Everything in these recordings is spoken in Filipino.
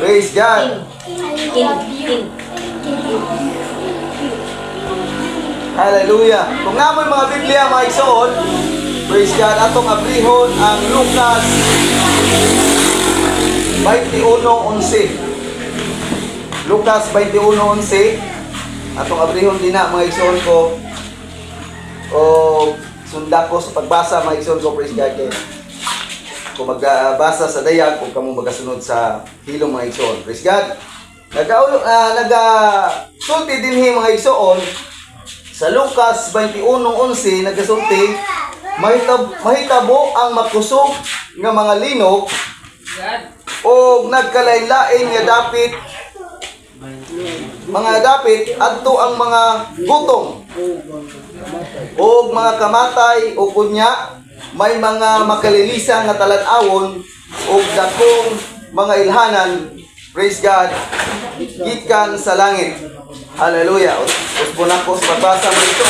Praise God. Hallelujah. Kung namoy mga Biblia, mga igsoon, praise God, atong abrihon ang Lucas 21:11. Lucas 21:11. Atong abrihon din na, mga igsoon ko. O sunda ko sa pagbasa, mga igsoon ko, praise God. Kung magbasa sa dayag, kung kamo magasunod sa hilong, mga igsoon. Praise God. Nagasulti din mga igsoon sa Lucas 21:11, nagasulti, mahitabo ang makusog nga mga linog o nagkalain-lain nga dapit adto ang mga gutom o mga kamatay o kunya may mga makalilisan nga talan-awon o dakong mga ilhanan. Praise God, gikan sa langit. Hallelujah. Uspunan ko sa pagbasa mo ito.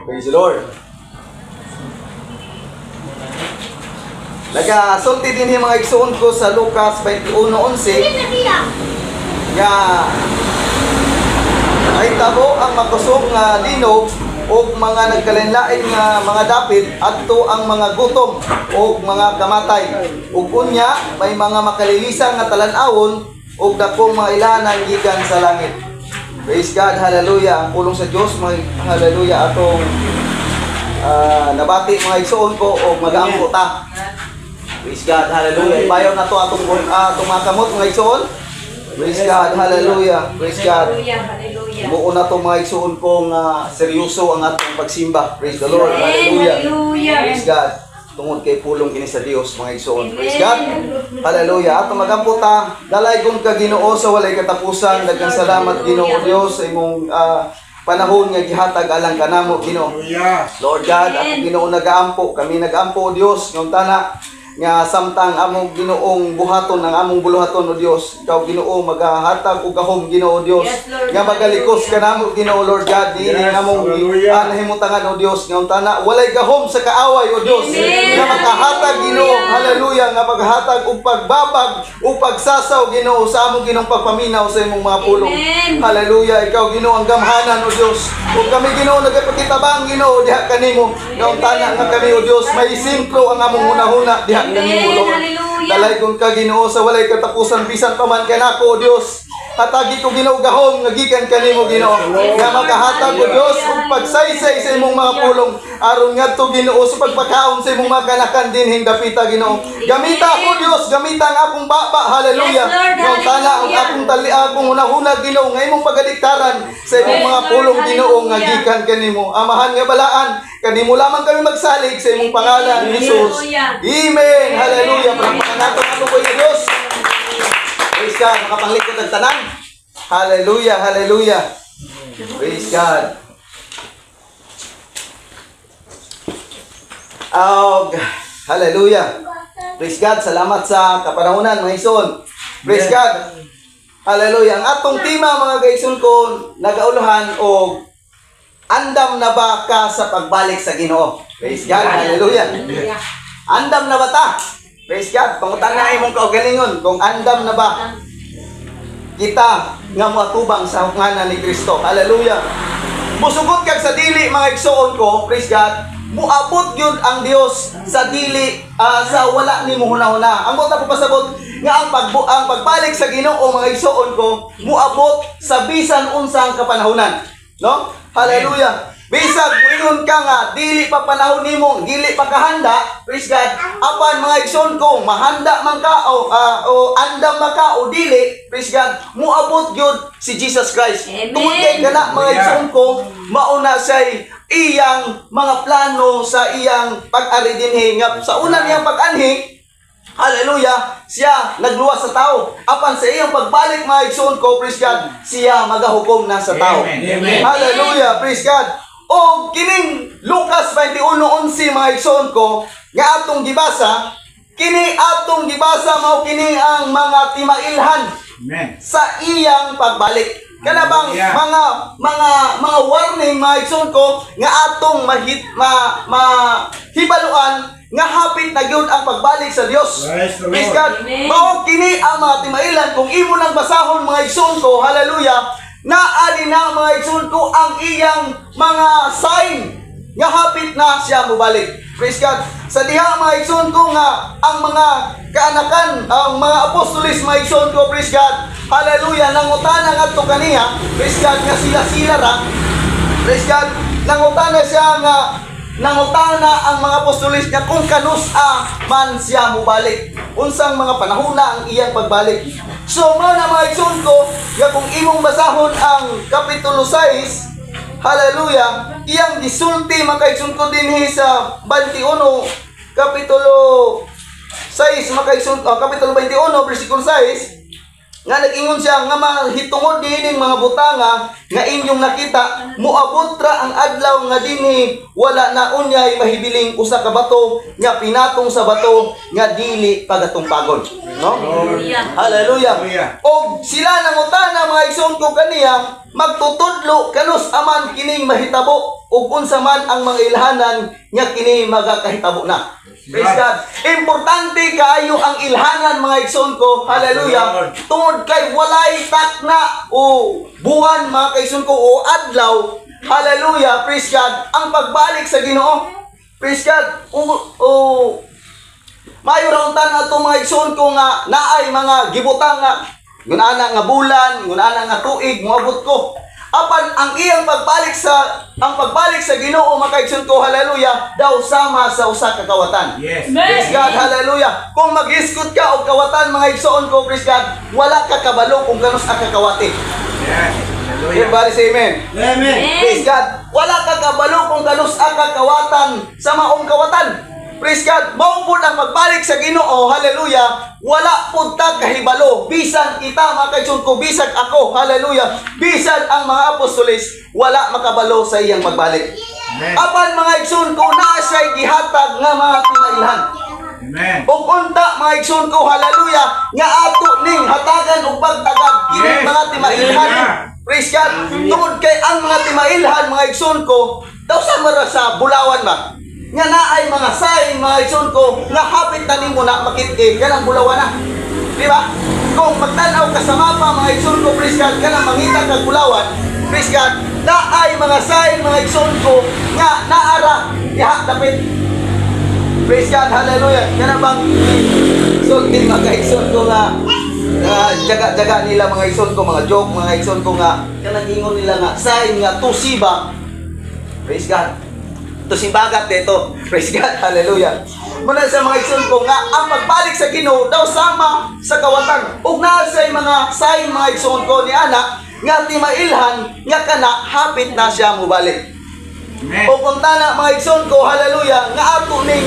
Praise the Lord. Nagasulti din yung mga igsoon ko sa Lucas 21:11 nga ay tabo ang makusog nga linog o mga nagkalinlain nga mga dapit adto ang mga gutom o mga kamatay. Ug unya may mga makalilisan nga talan-awon o dakong mga ilahanan gikan sa langit. Praise God, hallelujah. Ang pulong sa Diyos, hallelujah, atong nabati mga igsoon ko o mag-aampo ta. Praise God, hallelujah. Ipayaw na to atong mga kamot mga igsoon. Praise God, hallelujah. Praise God. Buo na to mga igsoon ko nga seryoso ang atong pagsimba. Praise the Lord, hallelujah. Praise God. Tungod kay pulong kini sa Dios mga igsoon. Praise God. Hallelujah. Ato magampo ta. Dalay kun ka Ginoo sa walay katapusan. Daghang salamat Ginoo Dios sa imong panahon nga gihatag alang kanamo Ginoo. Lord God, ato Ginoo nagaampo, kami nagampo Dios ngong tana nga samtang among Ginoong buhaton ang among buluhaton o Dios. Ikaw Ginoo magahatag og gahom Ginoo Dios. Nga magalikos kanamo Ginoo Lord God dili among nahimutangan o Dios ngong tana walay gahom sa kaaway o Dios. Nga makahatag Ginoo hallelujah nga maghatag og pagbabag o pagsasaw Ginoo sa among Ginoong pagpaminaw sa imong mga pulong. Hallelujah. Ikaw Ginoo ang gamhanan o Dios. Kung kami Ginoo nagapakitabang Ginoo diha kanimo ngong tana nga kami o Dios may simplo ang among hunahuna diha kanimo Lord. Dalay kung ka Ginoo sa walay katapusan bisan pa man kanako Dios. Hatagi ko Ginoo gahom nga gikan kanimo Ginoo. Nga makahatag o Dios ug pagsaysay sa imong mga pulong aron ngadto Ginoo sa pagpakaon sa imong mga kanakan dinhing dapita Ginoo. Gamita ako Dios, gamita ang akong baba hallelujah. Nga tala ang akong tali akong hunahuna Ginoo nga imong pagaliktaran sa imong mga pulong Ginoo nga gikan kanimo. Amahan nga balaan kanimo lamang kami magsalig sa imong pangalan Jesus. Amen. Hallelujah. Palakpakan nato ang Panginoon Dios. Praise God, makapanglikod ang tanan. Hallelujah, hallelujah. Praise God. Hallelujah. Praise God, salamat sa kapanahunan mga igsoon. Praise God. Hallelujah. Ang atong tema mga igsoon ko nagauluhan og andam na ba ka sa pagbalik sa Ginoo? Praise God, hallelujah. Andam na ba ta? Praise God. Pangutan na imong kaugalingon kung andam na ba kita nga moatubang sa hukmanan ni Kristo. Hallelujah. Musugot kag sa dili mga igsoon ko, praise God. Muabot yun ang Dios sa dili sa wala nimo hunahuna. Ang mo ta pasabot nga ang pagbalik sa Ginoo mga igsoon ko, muabot sa bisan unsang kapanahunan. No? Hallelujah. Bisag ingon ka nga dili pa panahon nimo, dili pa kahanda, praise God. Apan mga igsoon ko, mahanda man ka o andam man ka o dili, praise God. Muabot gyud si Jesus Christ. Tungod kay kana mga igsoon ko, mauna say iyang mga plano sa iyang pag-ari dinhi nga sa una niyang pag-anhi. Hallelujah, siya nagluwas sa tao. Apan sa iyang pagbalik mga igsoon ko, praise God, siya magahukom na sa tao. Amen. Hallelujah, praise God. O kining Lucas 21:11 mga igsoon ko nga atong gibasa, kini atong gibasa mao kini ang mga timailhan sa iyang pagbalik. Kana bang mga warning mga igsoon ko nga atong hibaluan nga hapit na gyud ang pagbalik sa Dios. Praise God. Mao kini ang mga timailan kung imo nang basahon mga igsoon ko, hallelujah, naali na mga igsoon ko ang iyang mga sign nga hapit na siya mobalik. Praise God. Sa diha mga igsoon ko nga ang mga kaanakan, ang mga apostolis mga igsoon ko, praise God, hallelujah, nangutana ngadto kaniya, praise God, nga sila ra, praise God, nangutana siya nga nangutana ang mga apostolis niya kung kanus-a man siya mobalik, unsang mga panahon na ang iyang pagbalik. So mao na mga igsoon ko, nga kung imong basahon ang kapitulo 6, hallelujah, iyang gisulti mga igsoon ko dinhi sa 21 kapitulo 6 mga igsoon, kapitulo 21 versikulo 6, nga nag-ingon siya nga mahitungod dining mga butanga nga inyong nakita, muabot ra ang adlaw nga dinhi wala na unyay mahibiling usa ka bato nga pinatong sa bato nga dili pagatungpagon, no? Hallelujah. Og sila nangutana mga igsoon ko kaniya, magtutudlo kanus aman kining mahitabo ug unsa man ang mga ilhanan nga kini magakahitabo na. Praise God. Importante kaayo ang ilhanan mga igsoon ko, hallelujah, tungod kay walay takna o buwan mga kaigsoon ko o adlaw, hallelujah, praise God, ang pagbalik sa Ginoo. Praise God. Mayo ra untan ato mga igsoon ko nga naay mga gibutang nga ngunana nga bulan, ngunana nga tuig moabot ko. Apan ang iyang pagbalik sa Ginoo mga kaigsoon ko, hallelujah, daw sama sa usa ka kawatan. Yes. Praise God, hallelujah. Kung mag-iskot ka og kawatan mga igsoon ko, praise God, wala ka kabalo kung ganos ang kakawati. Yes. Everybody say amen. Amen. Praise God. Wala ka kabalo kung ganos ang kakawatan sa maong kawatan. Praise God. Mao pud ang pagbalik sa Ginoo, hallelujah, wala pud ta kahibalo. Bisan kita mga kaigsoon ko, bisan ako, hallelujah, bisan ang mga apostoles, wala makabalo sa iyang pagbalik. Amen. Apan mga igsoon ko, naa siya'y gihatag nga mga tinailan. Amen. Ug unta mga igsoon ko, hallelujah, nga ato ning hatagan og pagtagad kini Yes. mga timailhan. Hallelujah. Praise God. Tungod kay ang mga timailhan mga igsoon ko, daw sa mara sa bulawan ba? Nga naay mga sign mga igsoon ko nga hapit na nimo na makit-i kanang bulawan na. Di ba? Kung magtanaw ka sa mapa mga igsoon ko, praise God, kanang mangita kag bulawan, praise God, naay mga sign mga igsoon ko nga naara diha dapit. Praise God, hallelujah. Kana bang sulti mga igsoon ko nga jaga-jaga nila mga igsoon ko, mga joke mga igsoon ko nga kanang ingon nila nga sign nga tusiba. Praise God. Tusibagat dito. Praise God, hallelujah. Muna sa mga igsoon ko nga ang pagbalik sa Ginoo daw sama sa kawatan. Ug naa say mga sign mga igsoon ko ni ana nga timailhan nga kana hapit na siya mobalik. Amen. O punta na mga igsoon ko, hallelujah, nga ato ning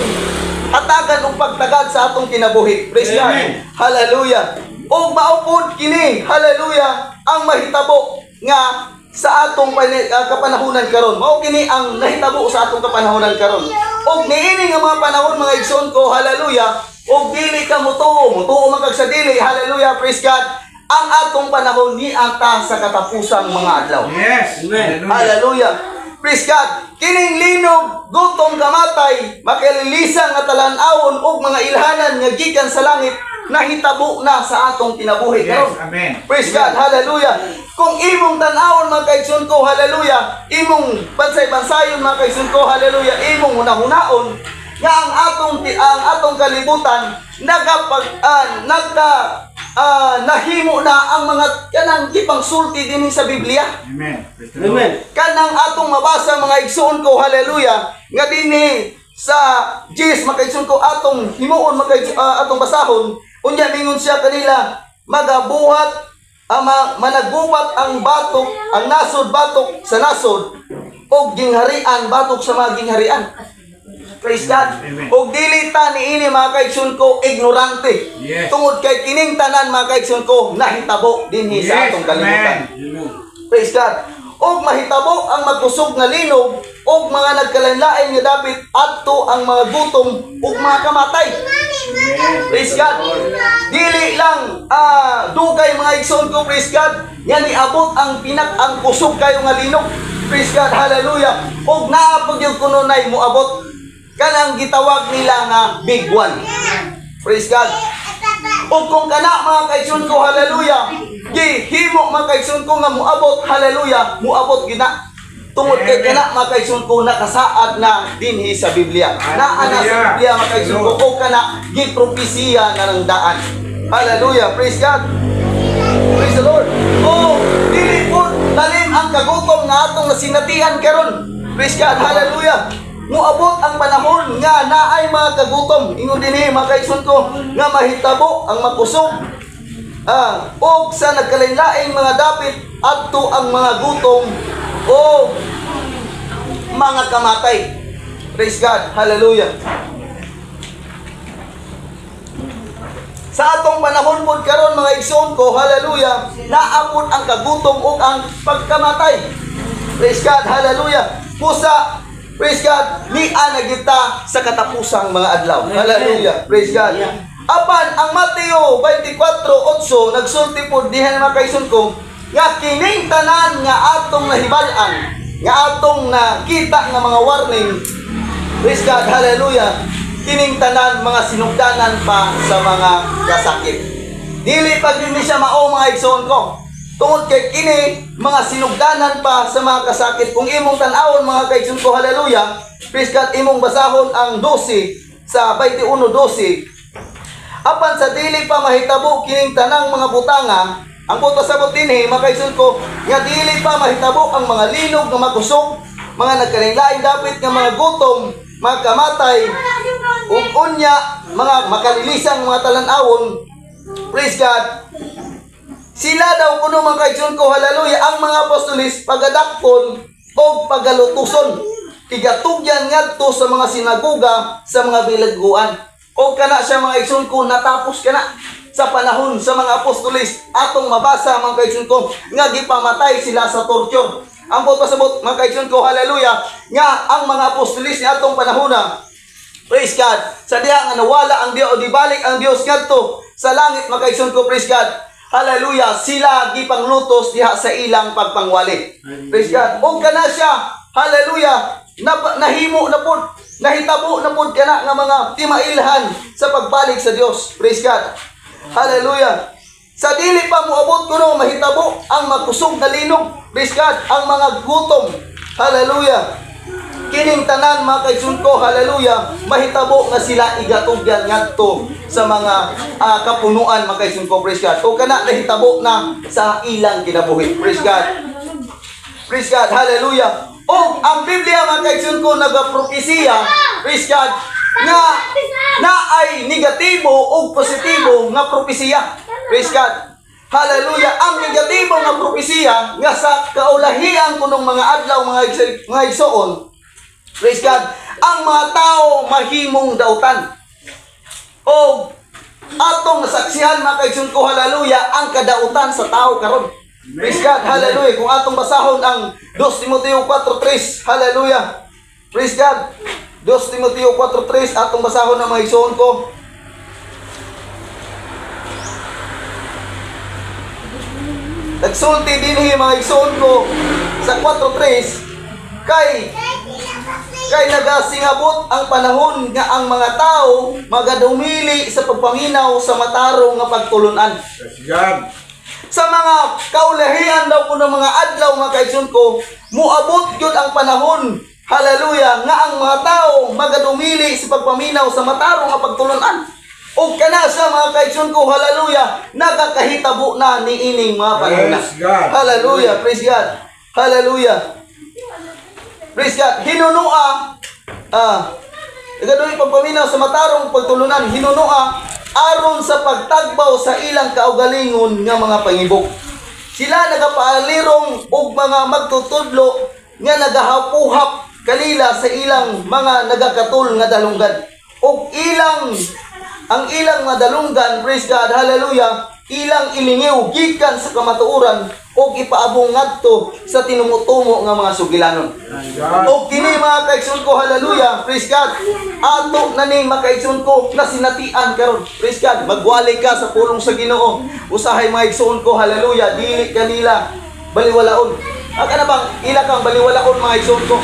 hatagan og pagtagad sa atong kinabuhi. Praise God. Amen. Hallelujah. O maupod kini, hallelujah, ang mahitabo nga sa atong kapanahunan karon. Mao kini ang nahitabo sa atong kapanahunan karon. Og niini nga mga panahon mga igsoon ko, hallelujah, og dili ka mutuo man kag sa dili, hallelujah, praise God. Ang atong panahon ni ata sa katapusang mga adlaw. Yes. Amen. Hallelujah. Praise God. Kining linog, gutom kamatay, makalilisang nga talan-awon og mga ilhanan nga gikan sa langit nahitabo na sa atong kinabuhi karon. Yes. Amen. Praise God. Hallelujah. Kung imong tan-awon mga kaigsoon ko, hallelujah, imong bansay-bansayon mga kaigsoon ko, hallelujah, imong hunahunahon nga ang atong kalibutan nahimo na ang mga kanang gipangsulti dinhi sa Biblia. Amen. Amen. Kanang atong mabasa mga igsoon ko, hallelujah, nga dinhi sa Jis makaigsoon ko atong himuon atong basahon, unya mingon siya kanila magabuhat managbubat ang batok, ang nasod batok sa nasod og gingharian batok sa mga gingharian. Praise God. Amen. Og dili ta niini mga kaigsoon ko ignorante. Yes. Tungod kay kining tanan mga kaigsoon ko nahitabo dinhi sa atong kalibutan. Amen. Praise God. Og mahitabo ang magkusog nga linog og mga nagkalain-lain nga dapit adto ang mga gutom ug mga kamatay. Praise God. Dili lang dugay mga igsoon ko, praise God. Yan iabot ang ang kusog kayo nga linog. Praise God, hallelujah. Og naa pag yung kununay moabot. kanang gitawag nila nga big one. Praise God. O kung kana mga kaigsoon ko, hallelujah, gihimo mga kaigsoon ko nga muabot, hallelujah, muabot gina. Tungod kay kana mga kaigsoon ko nakasaad na dinhi sa Biblia. Naa na sa Biblia mga kaigsoon ko o kana gipropesiya na ng daan. Hallelujah, praise God. Praise the Lord. Oh, dili po talim ang kagutom nga atong nasinatihan karon. Praise God, hallelujah. Muabot ang panahon nga naay mga kagutom. Ingon dinhi mga kaigsoon ko nga mahitabo ang makusog. O sa nagkalain-laing mga dapit adto ang mga gutom o mga kamatay. Praise God, hallelujah. Sa atong panahon pod karon mga igsoon ko, hallelujah, naabot ang kagutom ug ang pagkamatay. Praise God, hallelujah. Pusa, praise God, niya na kita sa katapusang mga adlaw. Hallelujah, praise God. Apan ang Mateo 24:8 nagsulti pod diha mga kaigsoon ko nga kining tanan nga atong nahibal-an, nga atong nakita nga mga warning. Praise God, hallelujah. Kining tanan mga sinugdanan pa sa mga kasakit. Dili pag hindi siya mao mga igsoon ko. Tungod kay kini mga sinugdanan pa sa mga kasakit. Kung imong tan-awon mga kaigsoon ko, hallelujah, praise God, imong basahon ang 12 sa 21:12. Apan sa dili pa mahitabo kining tanang mga butanga, ang buto sabot dinhi mga kaigsoon ko, nga dili pa mahitabo ang mga linog nga makusog, mga nagkalain-lain dapit nga mga gutom, mga kamatay, ug unya mga makalilisang mga talan-awon. Praise God. Sila daw kuno mga kaigsoon ko, hallelujah, ang mga apostolis pagadakpon o pagalutuson, tigatugyan ngadto sa mga sinagoga, sa mga bilagguan. O kana siya mga kaigsoon ko, natapos kana sa panahon sa mga apostolis. Atong mabasa mga kaigsoon ko nga gipamatay sila sa torture. Ang pasabot mga kaigsoon ko, hallelujah, nga ang mga apostolis ni atong panahon na, praise God, sa diha nga nawala ang Dios o di balik ang Dios ngadto sa langit mga kaigsoon ko, praise God, hallelujah, sila gipanglutos diha sa ilang pagpangwali. Praise God. O kana siya, hallelujah, nahimo na pod, nahitabo na pod kana nga mga timailhan sa pagbalik sa Dios. Praise God. Hallelujah. Sa dili pa moabot kuno mahitabo ang makusog na linog. Praise God, ang mga gutom. Hallelujah. Kining tanan mga kaigsoon ko, hallelujah, mahitabo nga sila igatugyan ngadto sa mga kapunuan mga kaigsoon ko, praise God. O kana nahitabo na sa ilang kinabuhi. Praise God. Praise God, hallelujah. O ang Biblia mga kaigsoon ko nagapropesiya, praise God, nga na ay negatibo o positibo nga propesiya. Praise God. Hallelujah. Ang negatibo nga propesiya nga sa kaulahian kunong mga adlaw mga igsoon, praise God, ang mga tao mahimong dautan. O atong nasaksihan mga kaigsoon ko, hallelujah, ang kadautan sa tao karon. Praise God, hallelujah. Kung atong basahon ang 2 Timoteo 4:3, hallelujah. Praise God. 2 Timoteo 4:3 atong basahon ang mga igsoon ko. Nagsulti dinhi mga igsoon ko sa 4:3 kay nagasingabot ang panahon nga ang mga tao magadumili sa pagpaminaw sa matarong nga pagtulunan. Sa mga kaulahian daw kuno mga adlaw mga kaigsoon ko, muabot gyud ang panahon, hallelujah, nga ang mga tao magadumili sa pagpaminaw sa matarong nga pagtulunan. O kana sa mga kaigsoon ko, hallelujah, nagakahitabo na niining mga panahon. Hallelujah, praise God. Hallelujah. Praise God. Hinunua, nagadoy pagpaminaw sa matarong pagtulunan, hinunua aron sa pagtagbaw sa ilang kaugalingon nga mga pangibok. Sila nagapaalirong og mga magtutudlo nga nagahapuhap kanila sa ilang mga nagakatul nga dalunggan. Og ang ilang madalunggan, praise God, hallelujah, ilang ilingiw gikan sa kamatuoran o ipaabong ngadto sa tinumutumo nga mga sugilanon. O kini mga kaigsoon ko, hallelujah, praise God, ato na ning mga kaigsoon ko na sinatian karon, praise God, magwali ka sa pulong sa Ginoo. Usahay mga kaigsoon ko, hallelujah, dili kanila baliwalaon. Aka na bang ila kang baliwalaon mga kaigsoon ko?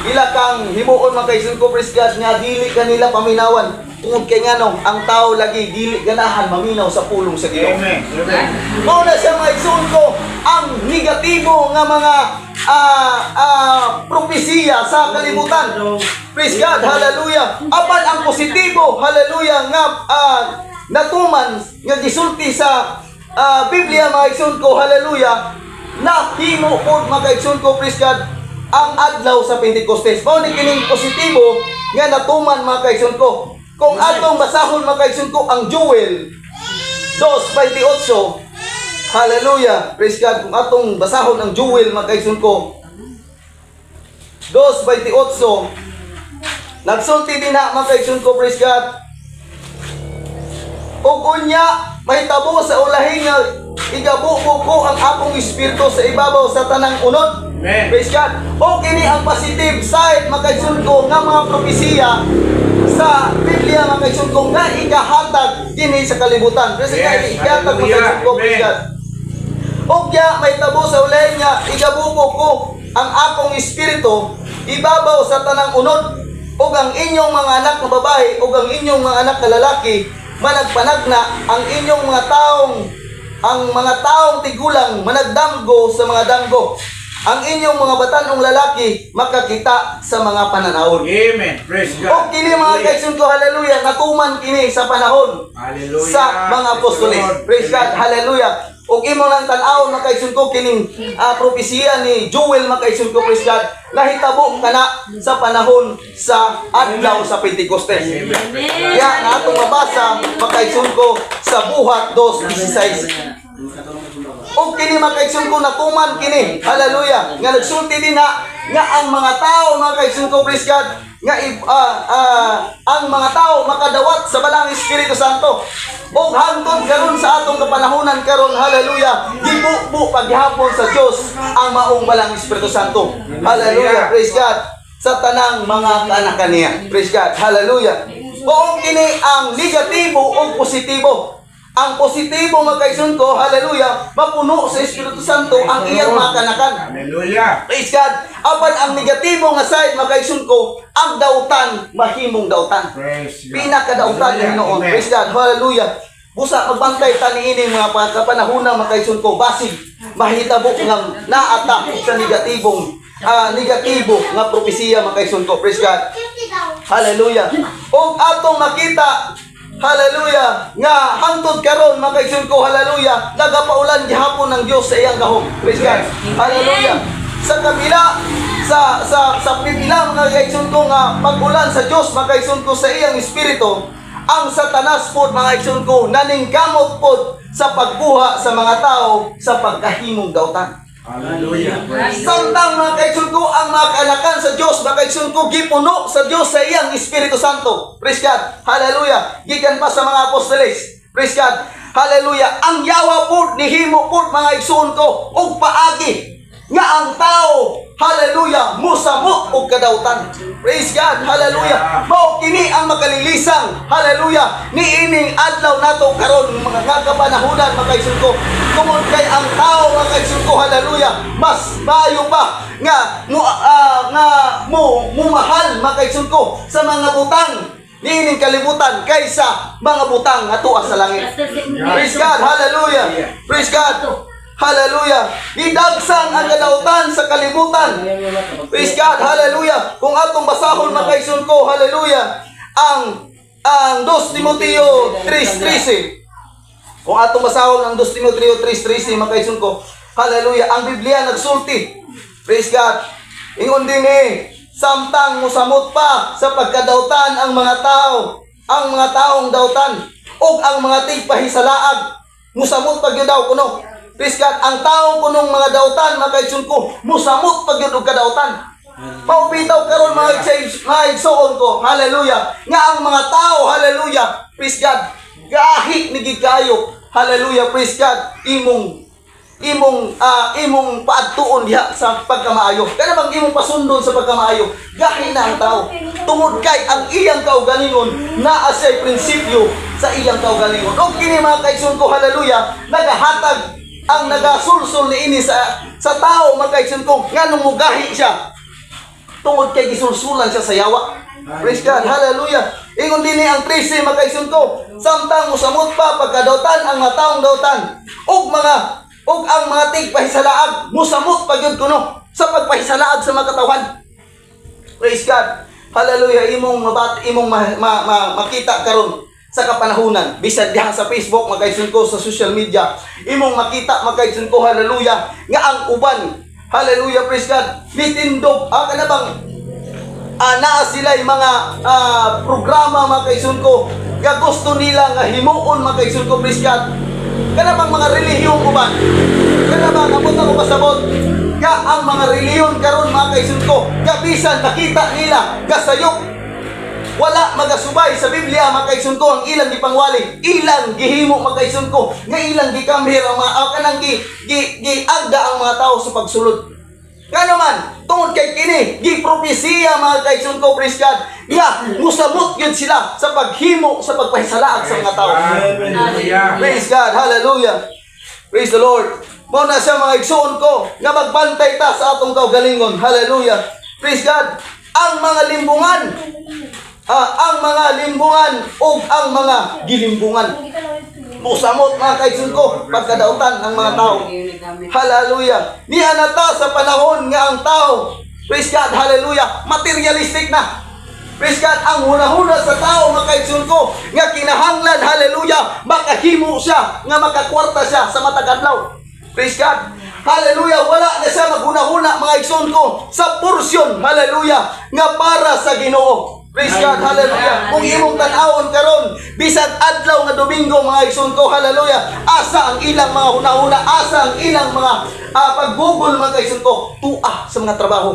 ila kang himuon mga kaigsoon ko, praise God, nga dili kanila paminawan. Tungod kay ngano, ang tao lagi dili ganahan maminaw sa pulong sa Ginoo. Amen. Amen. Mao na siya mga igsoon ko, ang negatibo nga mga propesiya sa kalibutan. Praise God, hallelujah. Apan ang positibo, hallelujah, nga natuman nga gisulti sa Biblia mga igsoon ko, hallelujah, na himo pod mga igsoon ko, praise God, ang adlaw sa Pentecostes. Mao ni kining positibo nga natuman mga igsoon ko. Kung atong basahon mga igsoon ko ang Joel 2:28, hallelujah, praise God, kung atong basahon ang Joel mga igsoon ko 2:28, nagsulti din na mga igsoon ko, praise God, ug unya mahitabo sa ulahin nga igabubo ko ang akong espiritu sa ibabaw sa tanang unod. Amen. Praise God. O kini ang positive side mga igsoon ko nga mga propesiya sa Biblia mga igsoon ko nga ikahatag kini sa kalibutan. Praise God, Yes, ikahatag mga igsoon ko, praise hallelujah. God. O kaya mahitabo sa ulahin nga igabubo ko ang akong espiritu ibabaw sa tanang unod, ug ang inyong mga anak na babae ug ang inyong mga anak na lalaki managpanagna, ang inyong mga taong tigulang managdamgo sa mga damgo, ang inyong mga batanong lalaki makakita sa mga pananahon. Amen. Praise O God. kini mga kaigsoon ko, hallelujah, natuman kini sa panahon Hallelujah. sa mga apostoles. Praise God, hallelujah. O imo lang tan-awon mga kaigsoon ko kining propesiya ni Joel mga kaigsoon ko, praise God, nahitabo kana sa panahon sa adlaw sa Pentecostes. Kaya na atong mabasa mga kaigsoon ko sa Buhat 2:16. O kini mga kaigsoon ko natuman kini, hallelujah, nga nagsulti din na nga ang mga tao mga kaigsoon ko, praise God, nga ang mga tao makadawat sa balang Espiritu Santo. O hangtod karon sa atong kapanahunan karon, hallelujah, gibubo paghapon sa Dios ang maong balang Espiritu Santo. Hallelujah, praise God, sa tanang mga kaanak niya. Praise God, hallelujah. O kini ang negatibo o positibo. Ang positibo mga kaigsoon ko, hallelujah, mapuno sa Espiritu Santo ang iyang mga kanakan. Hallelujah. Praise God. Apan ang negatibo nga side mga kaigsoon ko, ang dautan mahimong dautan. Praise God. Pinakadautan ng Ginoo. Amen. Praise God. Hallelujah. Busa magbantay ta niini mga kapanahon mga kaigsoon ko, basig mahitabo nga naata sa negatibo nga propesiya mga kaigsoon ko. Praise God. Hallelujah. O atong makita, hallelujah, nga hangtod karon mga kaigsoon ko, hallelujah, nagapaulan gihapon ng Dios sa iyang gahom. Praise God. Hallelujah. Sa kabila sa pipila mga kaigsoon ko nga pag-ulan sa Dios mga kaigsoon ko sa iyang espiritu, ang Satanas pod mga kaigsoon ko naningkamot pod sa pagkuha sa mga tao sa pagkahimong dautan. Hallelujah. Praise God. Samtang mga kaigsoon ko, ang mga kaanakan sa Dios, mga kaigsoon ko, gipuno sa Dios sa iyang Espiritu Santo. Praise God. Hallelujah. Gikan pa sa mga apostoles. Praise God. Hallelujah. Ang yawa po, nihimo po, mga igsoon ko, og paagi nga ang tao, hallelujah, musamot og kadautan. Praise God. Hallelujah. Mao kini ang makalilisang, hallelujah, niining adlaw nato karon mga kapanahunan mga kaigsoon ko. Tungod kay ang tao mga kaigsoon ko, hallelujah, mas maayo pa nga mahal mga kaigsoon ko sa mga butang niining kalibutan kaysa mga butang nga tuwa sa langit. Praise God. Hallelujah. Praise God. Hallelujah. Gidagsang ang kadautan sa kalibutan. Praise God. Hallelujah. Kung atong basahon mga kaigsoon ko, hallelujah, ang 2 Timoteo 3:13. Kung atong basahon ang 2 Timoteo 3:13 mga kaigsoon ko, hallelujah, ang Biblia nagsulti. Praise God. Ingon din samtang musamot pa sa pagkadautan ang mga taong dautan ug ang mga tigpahisalaag musamot pa gyud daw kuno. Praise God, ang taong kunong mga dautan mga kaigsoon ko musamot pa gyud og kadautan. Paupitaw karon mga igsoon ko, hallelujah, nga ang mga tao, hallelujah, praise God, gahi ni gikayo, hallelujah, praise God, imong paadtuon diha sa pagkamaayo. Kana bang imong pasundon sa pagkamaayo? Gahi na ang tao. Tungod kay ang iyang kaugalingon naa sa prinsipyo sa iyang kaugalingon. O kini mga kaigsoon ko, hallelujah, nagahatag ang nagasulsul niini sa tao mga kaigsoon ko nganong mugahi siya. tungod kay gisulsulan siya sa yawa. Praise God, hallelujah. Ingon din ang 13 magkaigsoon ko, samtang musamot pa pagkadautan ang mga taong dautan, ug ang mga tigpahisalaag musamot pagyud kuno sa pagpahisalaag sa mga katawan. Praise God, hallelujah. Imong makita karon sa kapanahunan, bisan diha sa Facebook magkaigsoon ko, sa social media, imong makita magkaigsoon ko, hallelujah, nga ang uban, hallelujah, praise God, nitindog kana bang naa sila mga programa mga kaigsoon ko nga gusto nila nga himuon mga kaigsoon ko, praise God, kana bang mga relihiyong uban, kana bang abot ako pasabot nga ang mga reliyon karon mga kaigsoon ko nga bisan nakita nila gasayok wala magasubay sa Biblia mga kaigsoon ko, ang ilang gipangwali, ilang gihimo mga kaigsoon ko nga ilang gikamhir ang mga kanang giagda ang mga tao sa pagsulod. Kano man, tungod kay kini, gipropesiya mga kaigsoon ko, praise God, nga musamot yun sila sa paghimo, sa pagpahisalaag sa mga tao. Hallelujah. Praise God, hallelujah. Praise the Lord. Mao na siya mga igsoon ko, nga magbantay ta sa atong kaugalingon. Hallelujah. Praise God. Ang mga limbungan, o ang mga gilimbungan. Musamot mga kaigsoon ko, pagkadautan ang mga tao. Hallelujah. Ni anata sa panahon nga ang tao, praise God, hallelujah, materialistic na. Praise God, ang huna-huna sa tao mga kaigsoon ko, nga kinahanglan, hallelujah, makahimo siya, nga makakwarta siya sa matag adlaw. Praise God. Hallelujah, wala na siya maghuna-huna mga igsoon ko sa porsyon, hallelujah, nga para sa Ginoo. Praise God, hallelujah. Kung imong tan-awon karon, bisag adlaw nga Domingo mga igsoon ko, hallelujah, asa ang ilang mga huna-huna, asa ang ilang mga paggugol mga igsoon ko, tuwa sa mga trabaho.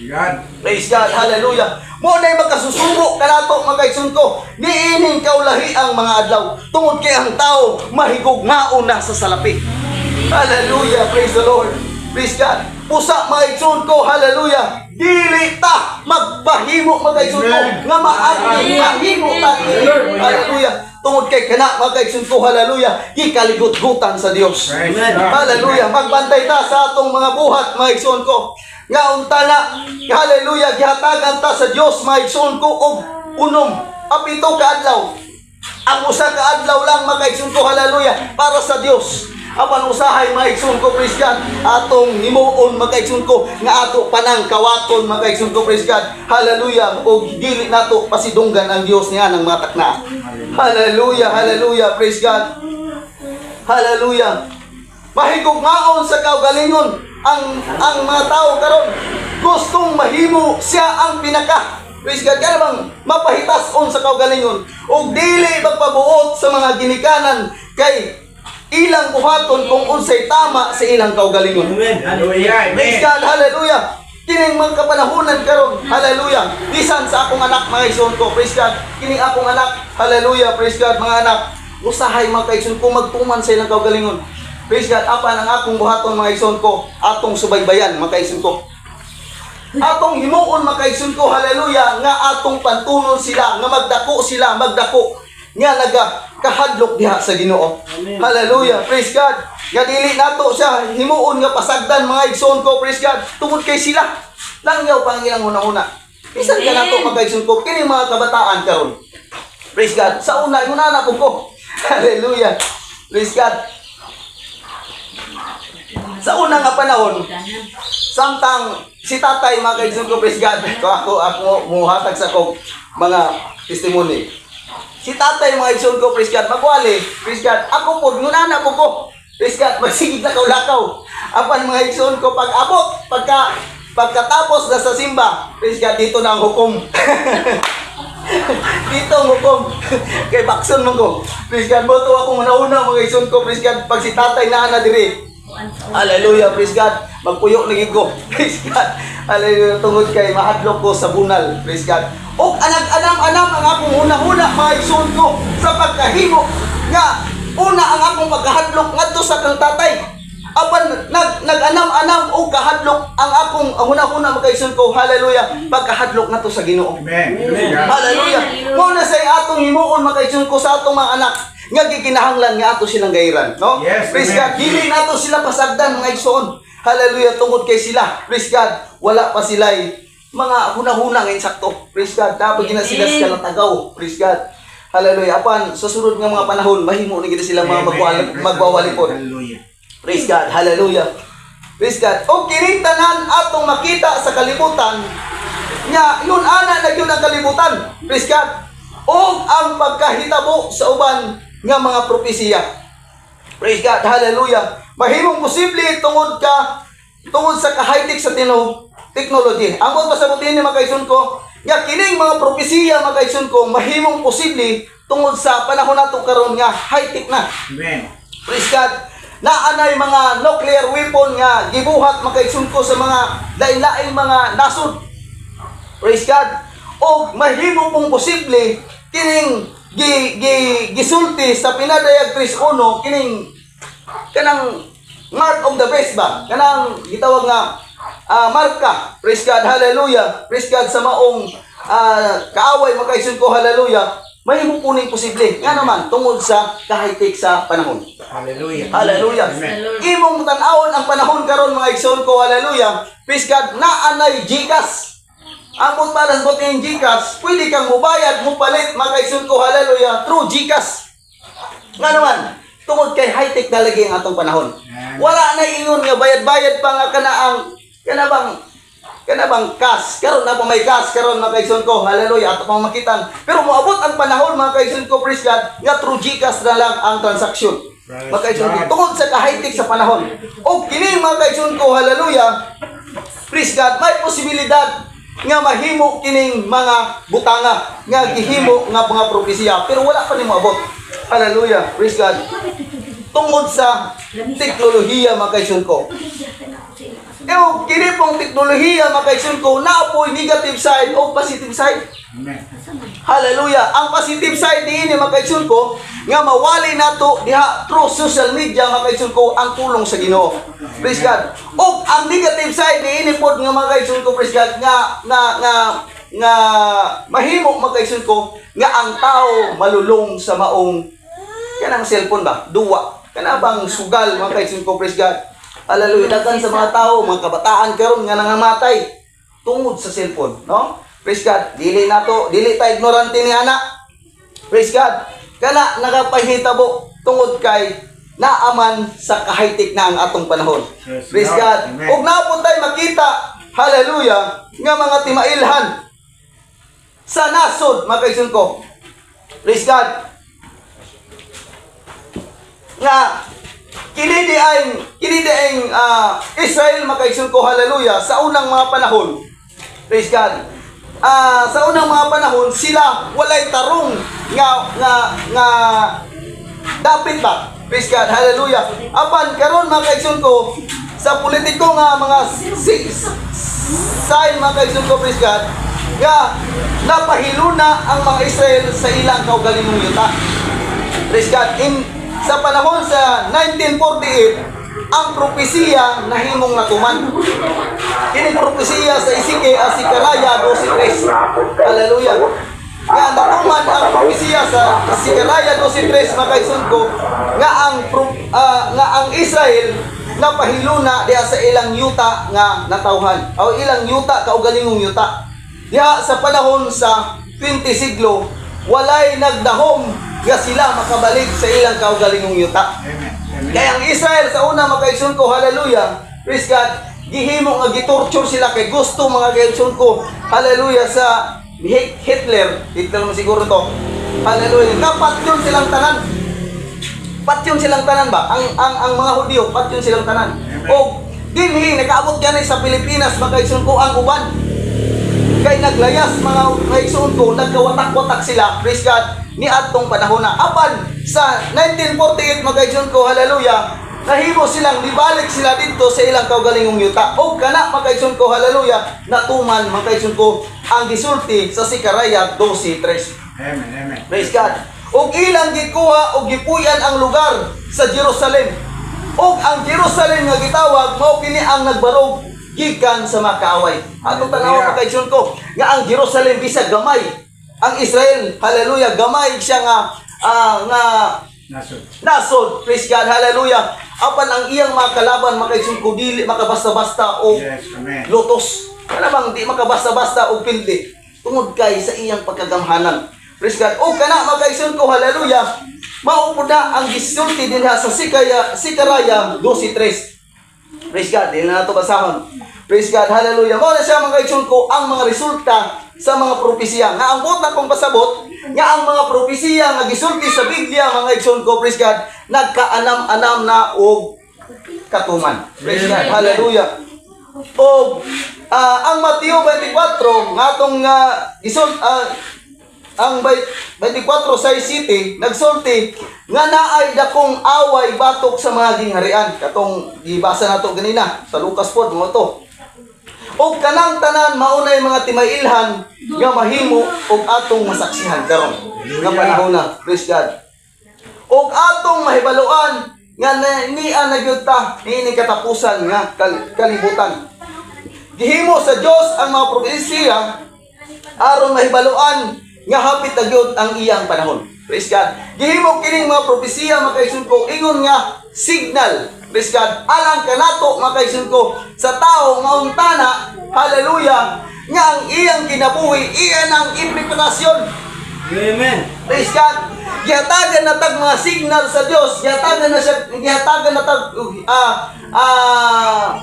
God. Praise God, hallelujah. Mo na magkasusubo kanato mga igsoon ko, niining kaulahi ang mga adlaw, tungod kay ang tao mahigugmaon na sa salapi. Hallelujah, praise the Lord. Praise God. Pusa mga igsoon ko, hallelujah. Dili ta magpahimo mga igsoon ko nga maagi mahimo ta. Hallelujah. Tungod kay kana mga igsoon ko, hallelujah, gikaligot-gutan sa Dios. Hallelujah. Magbantay ta sa atong mga buhat mga igsoon ko. Nga unta na, hallelujah, gihatagan ta sa Dios mga igsoon ko og unom apito ka adlaw. Ang usa ka adlaw lang mga igsoon ko, hallelujah, para sa Dios. Apan usahay mga igsoon ko, praise God, atong himuon mga igsoon ko nga ato panang kawaton mga igsoon ko, praise God, hallelujah, o dili nato pasidunggan ang Dios niya ng matak na. Hallelujah, hallelujah, praise God, hallelujah. Mahigugmaon sa kaugalingon ang mga tao karon, gustong mahimo siya ang pinaka, praise God, kaya bang mapahitas-on sa kaugalingon o dili magpabuot sa mga ginikanan kay ilang buhaton kung unsay tama sa ilang kaugalingon. Hallelujah. Praise God, hallelujah. Kining mga kapanahunan karon, hallelujah, bisan sa akong anak mga igsoon ko, praise God, kining akong anak, hallelujah, praise God, mga anak, usahay mga kaigsoon ko magtuman sa ilang kaugalingon. Praise God, apan ang akong buhaton mga igsoon ko, atong subaybayan mga kaigsoon ko. Atong himuon mga kaigsoon ko, hallelujah, nga atong pantunon sila, nga magdako sila, nga nagakahadlok diha sa Ginoo. Hallelujah, praise God. Nga dili nato siya himuon nga pasagdan mga igsoon ko, praise God, tungod kay sila langyaw pang ilang una-una. Bisan ka nato mga igsoon ko, kini mga kabataan karon, praise God, sa una na ko. Hallelujah, praise God. Sa una nga panahon, samtang si tatay mga igsoon ko, praise God, ako muhatag sa kong mga testimony. Si tatay mga igsoon ko, praise God, magwali, praise God, ako po, ngunana ko, praise God, magsigig na kaulakaw. Apan mga igsoon ko, pag abot, pagkatapos na sa simba, praise God, dito na ang hukom. Dito ang hukom. Kay bakson mo ko, praise God, boto akong una-una mga igsoon ko, praise God, pag si tatay na diri. Hallelujah, praise God, magpuyo na gid ko, praise God, hallelujah, tungod kay mahadlok ko sa bunal, praise God. O anam-anam ang akong una-una mga igsoon ko sa pagkahimo nga una ang akong pagkahadlok ngadto sa kang tatay. Apan nag-anam-anam o kahadlok ang akong una-una mga igsoon ko, hallelujah, pagkahadlok ngadto sa Ginoo. Amen. Hallelujah. Mo na say atong himuon mga igsoon ko sa atong mga anak nga gikinahanglan nga ato silang gairan, no? Yes, praise amen. God, dili nato sila pasagdan mga igsoon. Hallelujah, tungod kay sila, praise God, wala pa sila'y mga hunahuna ngayon sakto. Praise God. Dapat ginasilas ka lang tagaw. Praise God. Hallelujah. Apan, susunod nga mga panahon, mahimo na gina sila mga magwawalipod. Hallelujah. Praise God. Hallelujah. Praise God. O kining tanan atong makita sa kalibutan, nya yun ana na yun ang kalibutan. Praise God. O ang pagkahitabo sa uban nga mga propesiya. Praise God. Hallelujah. Mahimong posible tungod sa ka-high-tech sa technology. Ang mga pasabutin ni mga kaisun ko, nga kining mga propesiya mga kaisun ko, mahimong posible tungod sa panahon nato karon nga high-tech na. Amen. Praise God. Naanay mga nuclear weapon nga gibuhat mga kaisun ko sa mga lain-laing mga nasod. Praise God. O mahimo pong posible kining gisulti sa pinadayag 3:1 kining kanang mark of the beast ba? Kanang gitawag nga marka. Praise God. Hallelujah. Praise God sa maong kaaway mga kaisun ko. Hallelujah. Mahimo po ning posible. Nga naman tungod sa kahaytik sa panahon. Hallelujah. Hallelujah. Amen. Imong tan-awon ang panahon karon mga igsoon ko. Hallelujah. Praise God. Naanay GCash. Ang para sa buting GCash, pwede kang mubayad, mupalit mga igsoon ko. Hallelujah. Through GCash. Nga naman, tungod kay high-tech talaga ang atong panahon. Wala na ingon nga bayad-bayad pa nga kana bang cash. Karon na pa may cash karon mga kaigsoon ko. Hallelujah. Ato pang makitan. Pero moabot ang panahon mga kaigsoon ko, praise God, nga through GCash na lang ang transaction. Mga kaigsoon ko, tungod sa ka-high-tech sa panahon. O kini mga kaigsoon ko, hallelujah. Praise God, may posibilidad nga mahimo kining mga butanga nga gihimo nga mga propesiya pero wala pa ni moabot. Hallelujah. Praise God. Tungod sa teknolohiya mga kaigsoon ko. Yung kini pong teknolohiya mga kaigsoon ko, naapoy negative side o positive side. Amen. Hallelujah. Ang positive side niini mga kaigsoon ko, nga mawali nato diha through social media mga kaigsoon ko ang tulong sa Ginoo. Praise God. O ang negative side niini pod nga mga kaigsoon ko, praise God, nga mahimo mga kaigsoon ko nga ang tao malulong sa maong kanang cellphone ba? Duwa. Kana bang sugal mga kaigsoon ko, praise God. Hallelujah. Daghan sa mga tao, mga kabataan karon nga nangamatay tungod sa cellphone, no? Praise God. Dili ta ignorante ni ana. Praise God. Kana nagapahitabo tungod kay naaman sa ka-high-tech na ang atong panahon. Praise God. Ug naapon tay makita, hallelujah, nga mga timailhan sa nasod mga kaigsoon ko. Praise God. Nga kini di ang Israel mga kaigsoon ko, hallelujah, sa unang mga panahon. Praise God. Sa unang mga panahon sila walay tarong nga dapat ba? Praise God. Hallelujah. Apan karon mga kaigsoon ko sa politiko nga mga sign mga kaigsoon ko, praise God, nga napahilo na ang mga Israel sa ilang kaugalingong yuta. Praise God. Sa panahon sa 1948, ang propesiya nahimong natuman. Kini propesiya sa Sikaraya 12:3. Hallelujah. Nga natuman ang propesiya sa Sikaraya 12:3 mga kaigsoon ko nga ang Israel napahilo na diha sa ilang yuta nga natawhan. O ilang yuta kaugalingong yuta. Diha sa panahon sa 20 siglo, walay nagdahom nga sila makabalik sa ilang kaugalingong yuta. Amen. Kaya ang Israel sa una mga kaigsoon ko, hallelujah, praise God, gihimo nga gitorture sila kay gusto mga kaigsoon ko, hallelujah, sa Hitler mo siguro to, hallelujah, patyon silang tanan. Patyon silang tanan ba? Ang mga Hudyo, patyon silang tanan. O dinhi nakaabot ganay sa Pilipinas mga kaigsoon ko ang uban. Kay naglayas mga kaigsoon ko, nagkawatak-watak sila, praise God, ni atong panahon na. Apan sa 1948 mga kaigsoon ko, hallelujah, nahimo silang libalik sila dito sa ilang kaugalingong yuta. O kana mga kaigsoon ko, hallelujah, natuman mga kaigsoon ko ang gisulti sa Sikaraya 12:3. Amen. Amen. Praise God. O ilang gikuha o gipuyan ang lugar sa Jerusalem. O ang Jerusalem nga gitawag mao kini ang nagbarog gikan sa mga kaaway. Atong tanaw mga kaigsoon ko nga ang Jerusalem bisag gamay. Ang Israel, hallelujah, gamay siya nga nasod, praise God, hallelujah. Apan ang iyang mga kalaban mga kaigsoon ko dili makabasta-basta o Yes, amen. lotos. Wala bang di makabasta-basta o pildi tungod kay sa iyang pagkagamhanan. Praise God. O kana magkaison ko, hallelujah. Maupo na ang gisulti din sa Sikaraya 12:3. Praise God. Dili na nato basahon. Praise God. Hallelujah. Mao na siya magkaison ko ang mga resulta sa mga propesiya. Nga ang buta kong pasabot nga ang mga propesiya nga gisulti sa Biblia mga igsoon ko, praise God, nagkaanam-anam na og katuman. Praise God. Hallelujah. O ang Mateo 24 nga atong ang 24:6 nagsulti nga naay dakong away batok sa mga gingharian. Katong gibasa nato ganina sa Lucas pod mo to. O kanang tanan maunay mga timailhan nga mahimo og atong masaksihan karon nga panahon na. Praise God. Og atong mahibaluan nga niya nagyud ta niini katapusan nga kalibutan. Gihimo sa Dios ang mga propesiya aron mahibaluan nga hapit na gyud ang iyang panahon. Praise God. Gihimo kining mga propesiya makaigsoon ko ingon nga signal. Praise God. Alang kanato makaigsoon ko sa tao nga untana, hallelujah, nga ang iyang kinabuhi iyan ang implikasyon. Amen. Praise God. Gihatagan na tag mga signal sa Dios, gihatagan na tag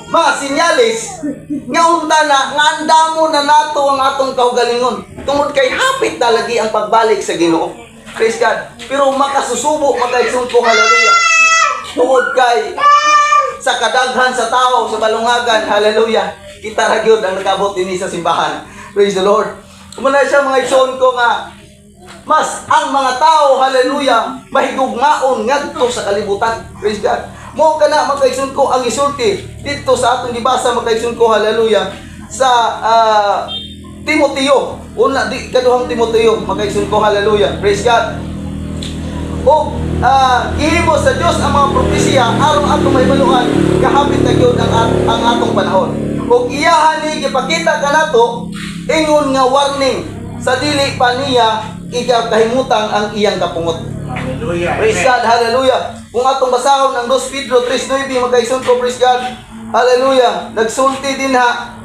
mga sinyalis nga untana nga andamo na nato ang atong kaugalingon tungod kay hapit na lagi ang pagbalik sa Ginoo. Praise God. Pero makasusubo makaigsoon ko, hallelujah, tungod kay sa kadaghan sa tao sa balungagan, hallelujah, kita ra gyud ang nakabot dinhi sa simbahan. Praise the Lord. Muna siya mga igsoon ko nga mas ang mga tao, hallelujah, mahigugmaon ngadto sa kalibutan. Praise God. Mo kana makaigsoon ko ang isulti dito sa atong gibasa makaigsoon ko, hallelujah, sa Timoteo. Una di kaduhang Timoteo makaigsoon ko, hallelujah. Praise God. O gihimo sa Dios ang mga propesiya aron atong mahibaluan kahapit na gyud ang atong panahon. Ug iyahan ni gipakita kanato ingon nga warning sa dili pa niya igakahimutang ang iyang kapungot. Hallelujah. Praise God, hallelujah. Kung atong basahon ang 2 Pedro 3:9 magkaigsoon ko, praise God, hallelujah. Nagsulti din ha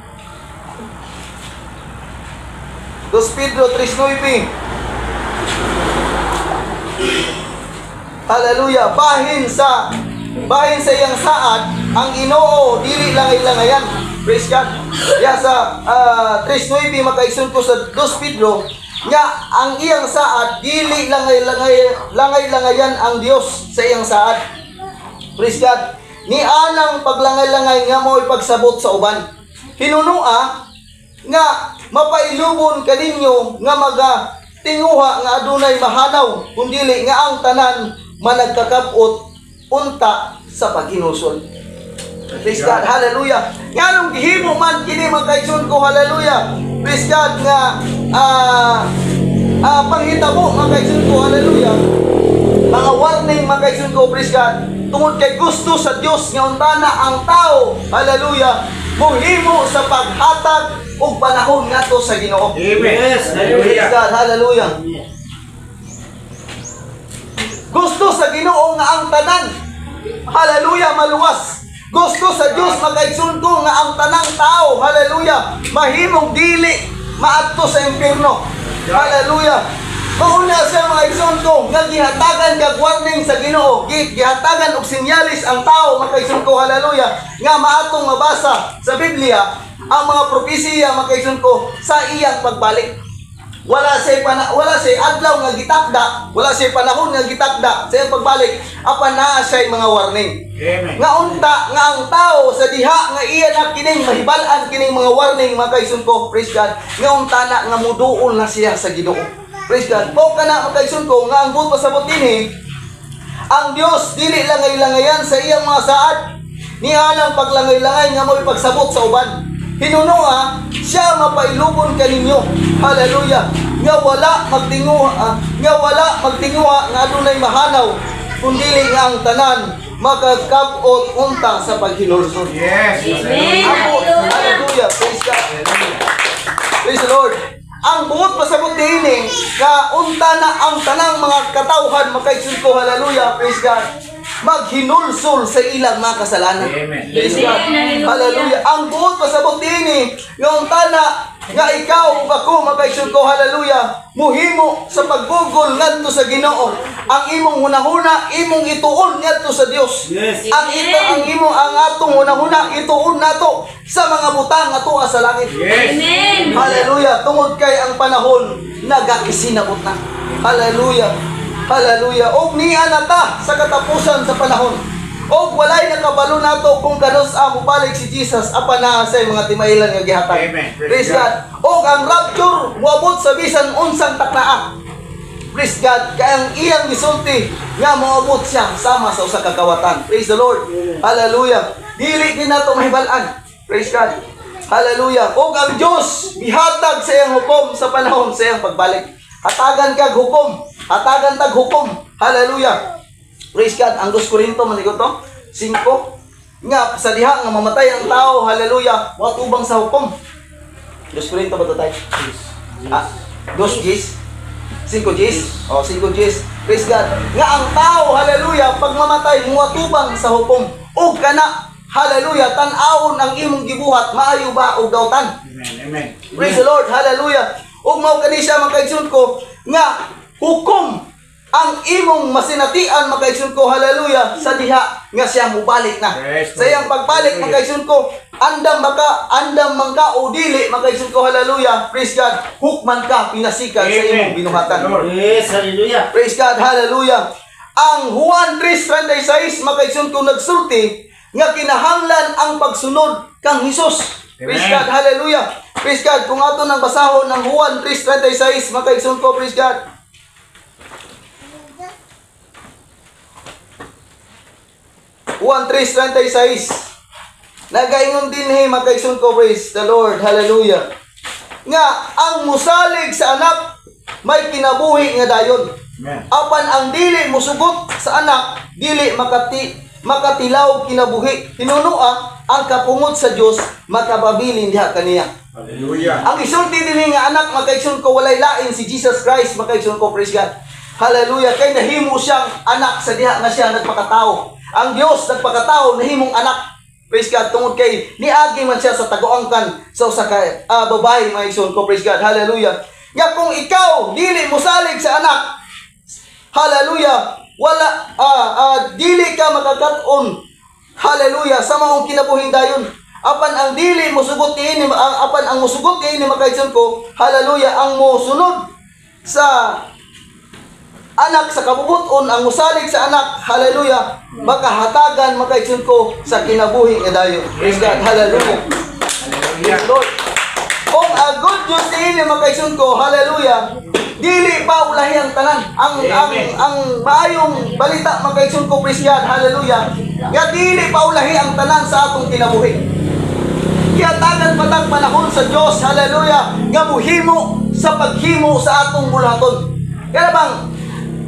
2 Pedro 3:9. Hallelujah. Bahin sa iyang saad ang Ginoo dili langay-langayan. Praise God. Ya sa 3:9 makaigsoon ko sa 2 Pedro nga ang iyang saad dili langay-langayan ang Dios sa iyang saad. Praise God. Ni anang paglangay-langay nga mo'y pagsabot sa uban. Hinunua nga mapailubon kaninyo nga tinguha nga adunay mahanaw kundili nga ang tanan managkakabot unta sa paghinusol. Praise God, hallelujah. Nganong gihimo man kini magkaigsoon ko, hallelujah. Praise God nga panghitabo magkaigsoon ko, hallelujah. Mga warning magkaigsoon ko, praise God. Tungod kay gusto sa Dios nga untana ang tao, hallelujah, mohimo sa paghatag og panahon ngadto sa Ginoo. Amen. Yes. Praise God, hallelujah. Gusto sa Ginoo nga ang tanan, hallelujah, maluwas. Gusto sa Dios makaigsoon ko nga ang tanang tao, hallelujah, mahimong dili maadto sa impierno. Hallelujah. Mauna siya mga igsoon ko nga gihatagan kag warning sa Ginoo, gihatagan og sinyalis ang tao makaigsoon ko, hallelujah, nga maatong mabasa sa Biblia ang mga propesiya makaigsoon ko sa iyang pagbalik. Wala say adlaw nga gitakda, wala say panahon nga gitakda sa iyang pagbalik apan naa say mga warning. Amen. Nga unta nga ang tao sa diha nga iya na kining mahibal-an kining mga warning makaigsoon ko, praise God, nga unta na nga muduol na siya sa Ginoo. Praise God. O kana makaigsoon ko nga ang buot pasabot dinhi ang Dios dili langay-langayan sa iyang mga saad. Niya nang paglangay-langay nga mo'y pagsabot sa uban. Hinunua siya mapailubon kaninyo, hallelujah, nga wala magtinguha nga adunay mahanaw kundi nga ang tanan magkakabot unta sa paghinulsol. Yes. Amen. Hallelujah. Praise God. Praise the Lord. Ang buot pasabot dinhi nga unta na ang tanang mga katawhan makaigsoon ko, hallelujah, praise God, maghinulsol sa ilang mga kasalanan. Amen. Praise God. Amen. Hallelujah. Ang buot pasabot ini yung tana nga ikaw ug ako makaisyon ko, hallelujah, muhimo sa paggugol ngadto sa Ginoo. Ang imong hunahuna imong ituon ngadto sa Dios. Yes. Ang atong hunahuna ituon nato sa mga butang ato sa langit. Yes. Amen. Hallelujah. Tungod kay ang panahon nagakisinabot na. Hallelujah. Hallelujah. Og niya na ta sa katapusan sa panahon. Og walay nakabalo nato kung kanos ang mubalik si Jesus apan na sa mga timailan nga gihatag. Amen. Praise God. Og ang rapture moabot sa bisan unsang taknaa. Praise God. Kay ang iyang gisulti nga moabot siya sama sa usa ka kawatan. Praise the Lord. Hallelujah. Dili din nato mahibal-an. Praise God. Hallelujah. Og ang Dios gihatag sa iyang hukom sa panahon sa iyang pagbalik. Hatagan kag hukom. Hatagan tag hukom. Hallelujah. Praise God. Ang 2 Korinto manigo to 5 nga sa diha nga mamatay ang tao, hallelujah, wa tubang sa hukom. 2 Korinto ba to tayo? 2 Gs 5 Gs. 5 Gs. Praise God. Nga ang tao, hallelujah, pag mamatay mo tubang sa hukom. Ug kana, hallelujah, tan-awon ang imong gibuhat, maayo ba og dawtan? Amen. Amen. Praise the Lord. Hallelujah. Ug mao kani siya makaigsoon ko nga hukom ang imong masinatian makaigsoon ko, hallelujah, sa diha nga siya mubalik na. Yes, Sa iyang pagbalik makaigsoon ko, andam man ka o dili makaigsoon ko, hallelujah. Praise God. Hukman ka pinasikan sa imong Amen. binuhatan. Lord. Yes, hallelujah. Praise God. Hallelujah. Ang Juan 3:36 makaigsoon ko nagsulti nga kinahanglan ang pagsunod kang Hesus. Praise Amen. God. Hallelujah. Praise God. Kung ato nang basahon ng Juan 3:36, makaigsoon ko, praise God. Juan 3:36. Nagaingon din makaigsoon ko, praise the Lord. Hallelujah. Nga ang musalig sa anak may kinabuhi nga dayon. Amen. Apan ang dili mosugot sa anak, dili makatilaw kinabuhi. Hinunua ang kapungod sa Dios makababilin diha kaniya. Hallelujah. Ang isulti dinhi nga anak makaigsoon ko walay lain si Jesus Christ, makaigsoon ko, praise God. Hallelujah. Kay nahimo siyang anak sa diha nga siya nagpakatao. Ang Dios nagpakatao nahimong anak. Praise God. Tungod kay niagi man siya sa taguangkan sa usa ka babae, makaigsoon ko, praise God. Hallelujah. Nga kung ikaw dili mosalig sa anak, hallelujah, wala dili ka makakaton, hallelujah, sa maong kinabuhing dayon. Apan ang dili mosugot niini, apan ang mosugot niini makaigsoon ko, hallelujah, ang mosunod sa anak sa kabubuton, ang musalig sa anak, hallelujah, makahatagan makaigsoon ko sa kinabuhing dayon. Praise God. Hallelujah. Hallelujah. Lord. Kung good news niini makaigsoon ko, hallelujah, dili pa ulahi ang tanan. Ang maayong balita makaigsoon ko, praise God, hallelujah, nga dili pa ulahi ang tanan sa atong kinabuhi. Kiyatagan patag panahon sa Dios, hallelujah, nga muhimo sa paghimo sa atong bulaton. Kaya bang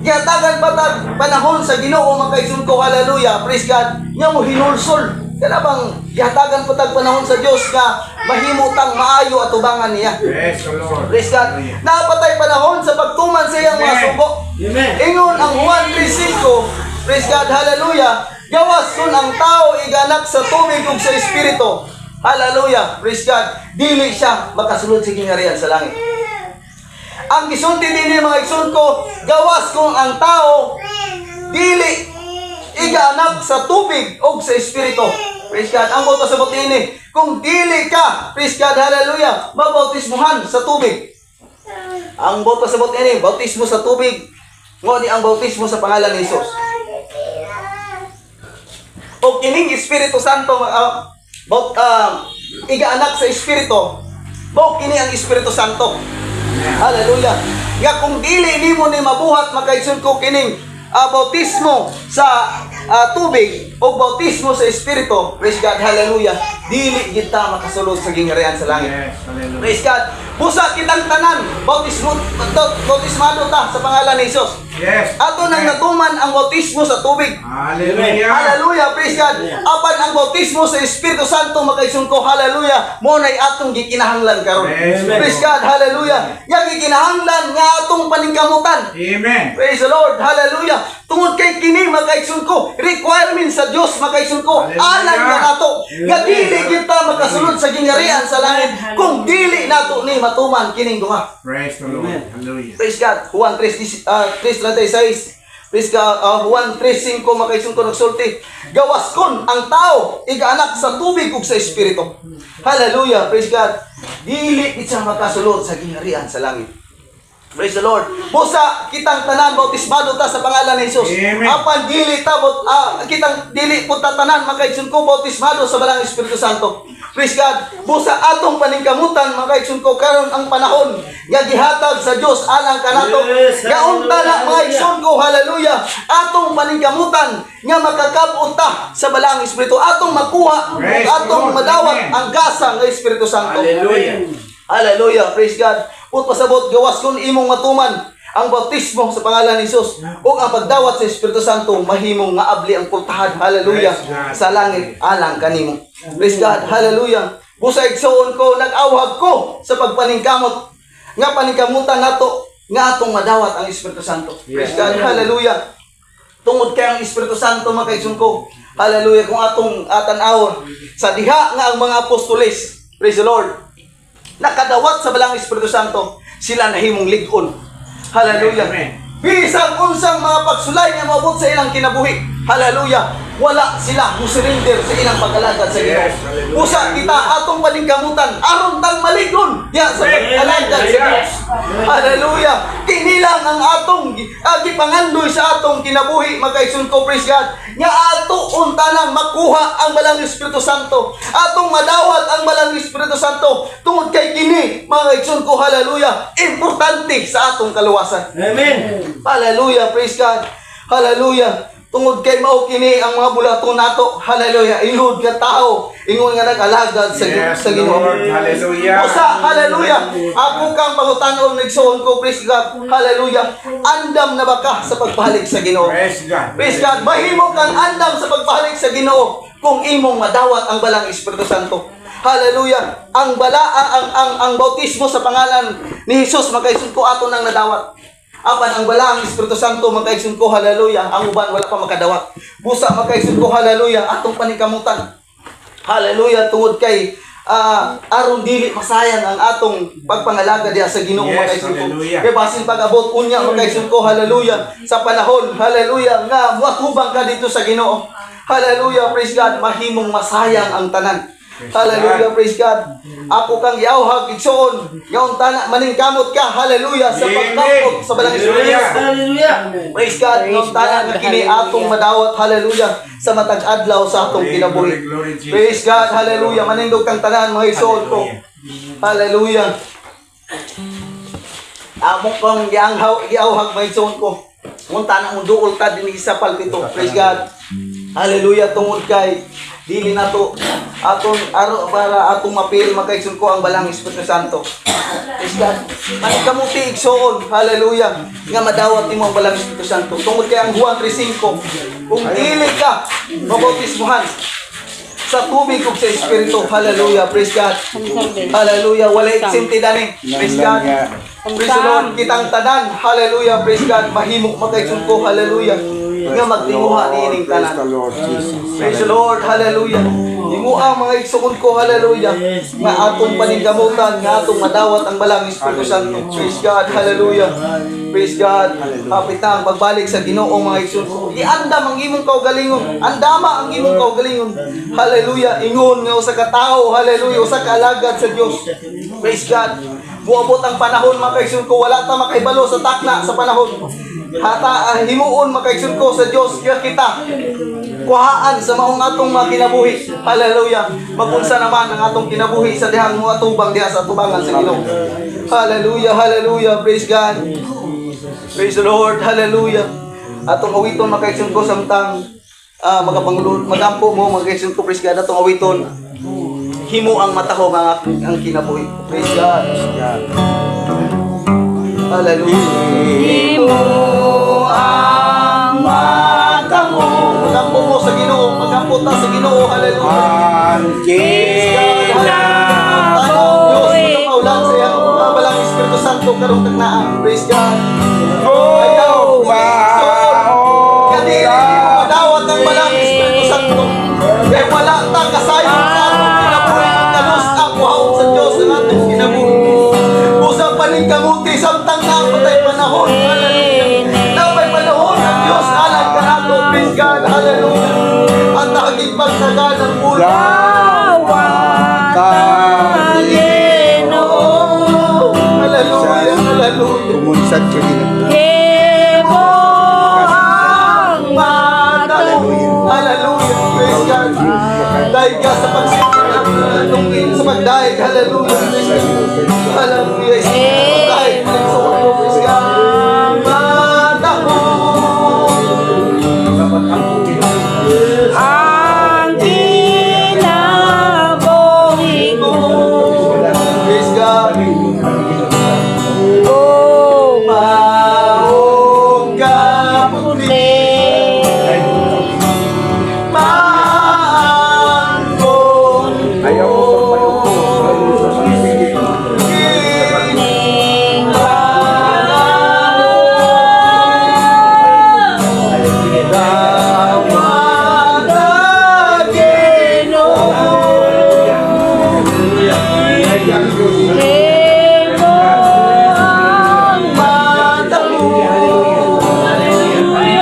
kiyatagan patag panahon sa Ginoo makaigsoon ko, hallelujah, praise God, nga muhinulsol. Kaya bang kiyatagan patag panahon sa Dios nga mahimutang maayo at tubangan niya. Yes, Lord. Praise God. Napatay panahon sa pagtuman sa iyang mga sugo. Amen. Ingon ang Juan 3:5, praise God, hallelujah, gawas kun ang tao iganak sa tubig ug sa espiritu, hallelujah, praise God, dili siya makasulod sa gingharian sa langit. Ang gisulti dinhi mga igsoon ko, gawas kung ang tao dili iganak sa tubig ug sa espiritu. Praise God. Ang boto sa ini, kung dili ka, praise God, hallelujah, mabautismuhan sa tubig. Ang boto sa ini, bautismo sa tubig, ngoni ang bautismo sa pangalan ni Jesus. O kining Espiritu Santo, igaanak sa Espiritu, bo kini ang Espiritu Santo. Hallelujah. Nga kung dili nimo ni mabuhat makaigsoon ko kining bautismo sa tubig o bautismo sa Espiritu, praise God, hallelujah, dili kita makasulod sa gingharian sa langit. Yes, hallelujah. Praise God. Busa kitang tanan, bautismado ta sa pangalan ni Jesus. Yes. Ato nang natuman ang bautismo sa tubig. Hallelujah. Hallelujah, praise God. Apan ang bautismo sa Espiritu Santo makaigsoon ko, hallelujah, mo nay atong gikinahanglan karon. Yes, Praise God, hallelujah. Nga gikinahanglan nga atong paningkamutan. Amen. Praise the Lord, hallelujah. Tungod kay kini makaigsoon ko, requirement sa Dios makaigsoon ko, Hallelujah. alang ka nato. Nga dili kita makasulod sa gingharian sa langit kung dili nato ni matuman kining duha. Praise the Lord. Hallelujah. Praise God. Juan 3:36. Praise God. Juan 3:5 makaigsoon ko nagsulti. Gawas kon ang tao igaanak sa tubig ug sa espiritu. Hallelujah. Praise God. Dili kita makasulod sa gingharian sa langit. Praise the Lord. Busa kitang tanan bautismado ta sa pangalan ni Jesus. Amen. Apan dili ta kitang dili pud ta tanan makaigsoon ko bautismado sa balang Espiritu Santo. Praise God. Busa atong paningkamutan makaigsoon ko karon ang panahon nga gihatag sa Dios alang kanato. Yes, Gaunta na hallelujah. makaigsoon ko hallelujah. Atong paningkamutan nga makakabot ta sa balang Espiritu atong makuha Praise atong the Lord. madawat Amen. ang gasa nga Espiritu Santo. Hallelujah. Hallelujah. Praise God. Put pasabot gawas kun imong matuman ang bautismo sa pangalan ni Jesus o ang pagdawat sa Espiritu Santo mahimong nga abli ang pultahan. Hallelujah. Praise God. Sa langit alang kanimo. Praise God. Hallelujah. Busa igsoon ko nag-awhag ko sa pagpaningkamot nga paningkamutan nato nga atong madawat ang Espiritu Santo. Praise God. Hallelujah. Tungod kay ang Espiritu Santo makaigsoon ko. Hallelujah. Kung atong tan-awon sa diha nga ang mga apostoles. Praise the Lord. Nakadawat sa balang Espiritu Santo, sila nahimong ligon. Hallelujah. Amen. Bisag unsang mga pagsulay nga maabot sa ilang kinabuhi. Hallelujah. Wala sila musurrender sa ilang pag-alagad sa Ginoo. Yes, hallelujah. Busa kita atong paningkamutan aron tang maligon diha sa pag-alagad sa Dios. Hallelujah. Kini lang ang atong gipangandoy sa atong kinabuhi magaigsoon ko praise God. Nga ato unta nang makuha ang balang Espiritu Santo. Atong madawat ang balang Espiritu Santo tungod kay kini magaigsoon ko hallelujah. Importante sa atong kaluwasan. Amen. Hallelujah, praise God. Hallelujah. Tungod kay mao kini ang mga bulaton nato. Hallelujah. Ilud ka tao, ingon nga nag-alagad sa Yes, sa Ginoo. Lord. Hallelujah. Usa, hallelujah. Ako kang pangutan-on nigsuon ko, praise God. Hallelujah. Andam na ba ka sa pagbalik sa Ginoo? Praise God. Praise God. Mahimo kang andam sa pagbalik sa Ginoo kung imong madawat ang balang Espiritu Santo. Hallelujah. Ang bautismo sa pangalan ni Jesus makaigsoon ko ato nang nadawat. Apan ang balang Espiritu Santo makaigsoon ko hallelujah. Ang uban wala pa makadawat. Busa makaigsoon ko hallelujah atong paningkamutan. Hallelujah tungod kay aron dili masayang ang atong pagpangalaga diha sa Ginoo Yes, makaigsoon ko. hallelujah. Kay basin pag-abot unya makaigsoon ko hallelujah sa panahon hallelujah nga muatubang ka dito sa Ginoo. Hallelujah praise God mahimong masayang ang tanan. Hallelujah, praise God. Ako kang iawhag igsoon, yaon tana maningkamot ka. Hallelujah sa pagkapot sa balang Espiritu. Hallelujah. Praise God, yaon tana nga kini atong madawat. Hallelujah sa matag adlaw sa atong kinabuhi. Glory, Jesus. Praise God, hallelujah. Manindog kang tanan mga igsoon ko. Hallelujah. Amo kang iawhag mga igsoon ko. Munta na mo duol ta dinhi sa palpito. Praise God. Hallelujah tungod kay dili nato para atong mapil makaigsoon ko ang balang Espiritu Santo. Praise God. Manikamuti igsoon. Hallelujah. Nga madawat nimo ang balang Espiritu Santo. Tungod kay ang Juan 3:5 kung dili ka mabautismuhan sa tubig ug sa Espiritu. Hallelujah. Praise God. Hallelujah. Walay eksimti dani. Praise God. Praise the Lord. Kitang tanan. Hallelujah. Praise God. Mahimok makaigsoon ko. Hallelujah. Nga magtinguha niining tanan. Praise the Lord. Hallelujah. Himuang mga igsoon ko. Hallelujah. Nga atong paninggamutan, nga atong madawat ang balang Espiritu Santo. Praise God. Hallelujah. Praise God. Hapit na ang pagbalik sa Ginoo mga igsoon ko. Iandam ang imong kaugalingon. Andama ang imong kaugalingon. Hallelujah. Ingon nga usa ka tawo. Hallelujah. Usa ka alagad sa Dios. Praise God. Buabot ang panahon mga kaigsoon ko. Wala ta makaibalo sa takna sa panahon. Hata himuon makaigsoon ko sa Dios kaya kita kuhaan sa maong atong mga kinabuhi. Hallelujah. Mapunsa naman ang atong kinabuhi sa dihang mga tubang diha sa tubangan sa Ginoo. Hallelujah. Hallelujah. Praise God. Praise the Lord. Hallelujah. Atong awiton makaigsoon ko samtang magampo mo makaigsoon ko praise God atong awiton. Himo ang mataho mga ang kinabuhi. Praise God. Hallelujah. Himo ang mataho. Magampo mo sa Ginoo, magampo ta sa Ginoo. Hallelujah. Praise God. Hallelujah. Diyos, magpaulan sa iyang balang Espiritu Santo karong tagnaan. Praise God. Ayaw, ipagsagan ang mundo. Hallelujah, hallelujah. Kumunsat siya din. Hallelujah, praise God. Dahil ka sa pagsisigil, sa pagdaig, hallelujah. Hallelujah, dahil praise God. Ang kinabuhi ko, Praise God. oh, Maong kaputi, maangkon Ayaw mo pagpayuko. kining tawag na emo ang mata mo. ang kinabuhi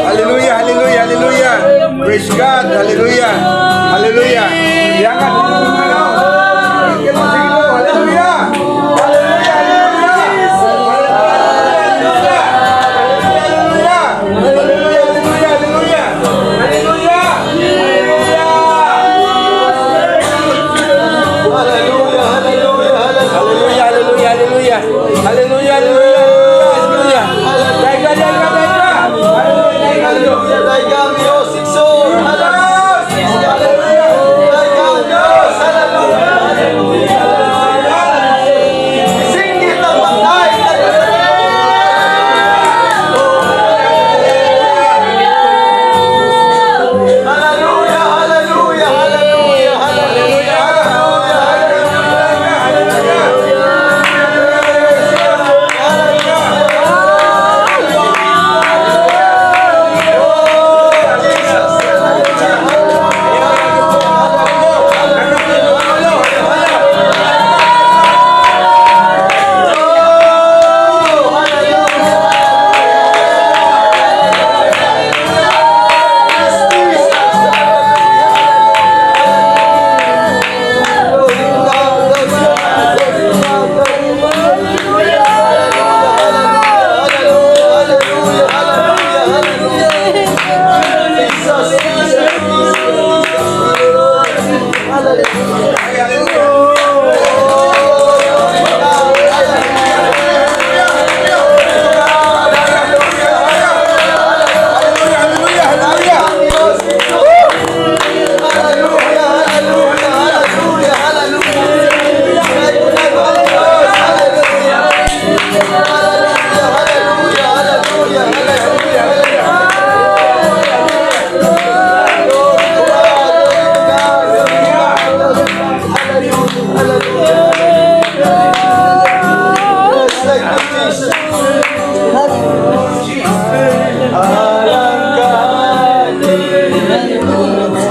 Hallelujah, hallelujah, hallelujah. Praise God, hallelujah. Hallelujah. Iyangan mo yung ano. Sige mo, hallelujah. Hallelujah, hallelujah. Hallelujah, hallelujah, hallelujah. Hallelujah. Hallelujah, hallelujah, hallelujah. Hallelujah, hallelujah. Hallelujah, hallelujah. Daika, daika, daika. Hallelujah, thy God, music soul. Hallelujah, hallelujah. Thy God, Diyos. Hallelujah, hallelujah, hallelujah. Singgit ang pagkain. Hallelujah, hallelujah, hallelujah, hallelujah,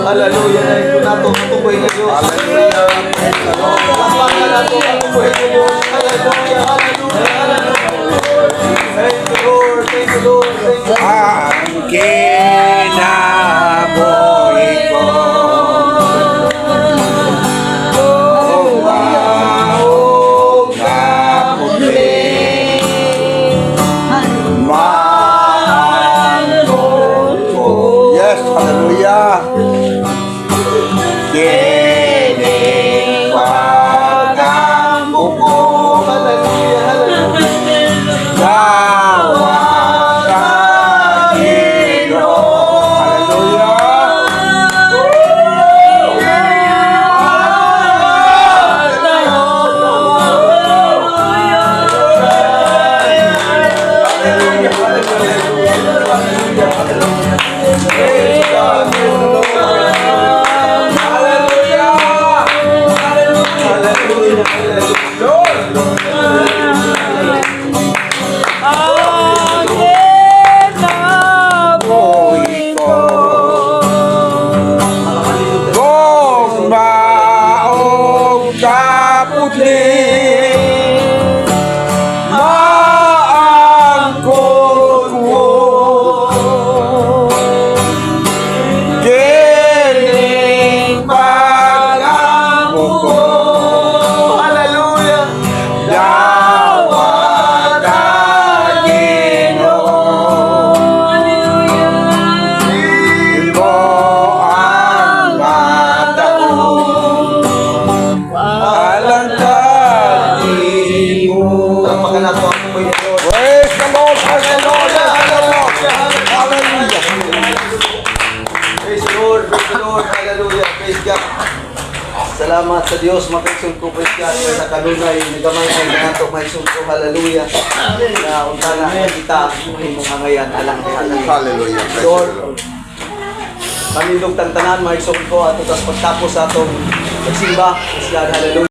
Hallelujah. Ito na ito. Tutukoy na Diyos. Hallelujah. Lapakan na ito. Tutukoy na Diyos. Hallelujah. Hallelujah. Hallelujah. Thank you, Lord. Thank you, Lord. Thank you. Ang kinabuhi ko. Maong kaputi. Maangkon ko. Yes, hallelujah. Kining pagampo ko. Hallelujah. Hallelujah. Tawa Praise God. Hallelujah! Hallelujah. Lord! Akin na buhay ko. Kung maong kaputi, maangkot mo. Kiling pag-amo ko. Hallelujah. Dawat ang Ginoo. Imo ang mataon. Alangkad imo. Tapakan nato ang Panginoon. Praise the Lord, praise the Lord, praise the Lord. Hallelujah. Praise the Lord, praise the Lord, hallelujah, praise God. Salamat sa Diyos, makaisong ko, praise God, sa kanunay, nagamay ng nato, maisong ko, hallelujah. Na unta na kita, mong hangayan, alang hallelujah. Hallelujah. Praise the Lord, Lord. kanindog tantanan, maisong ko, at tapos pagtapos sa atong pagsimba, praise God, hallelujah.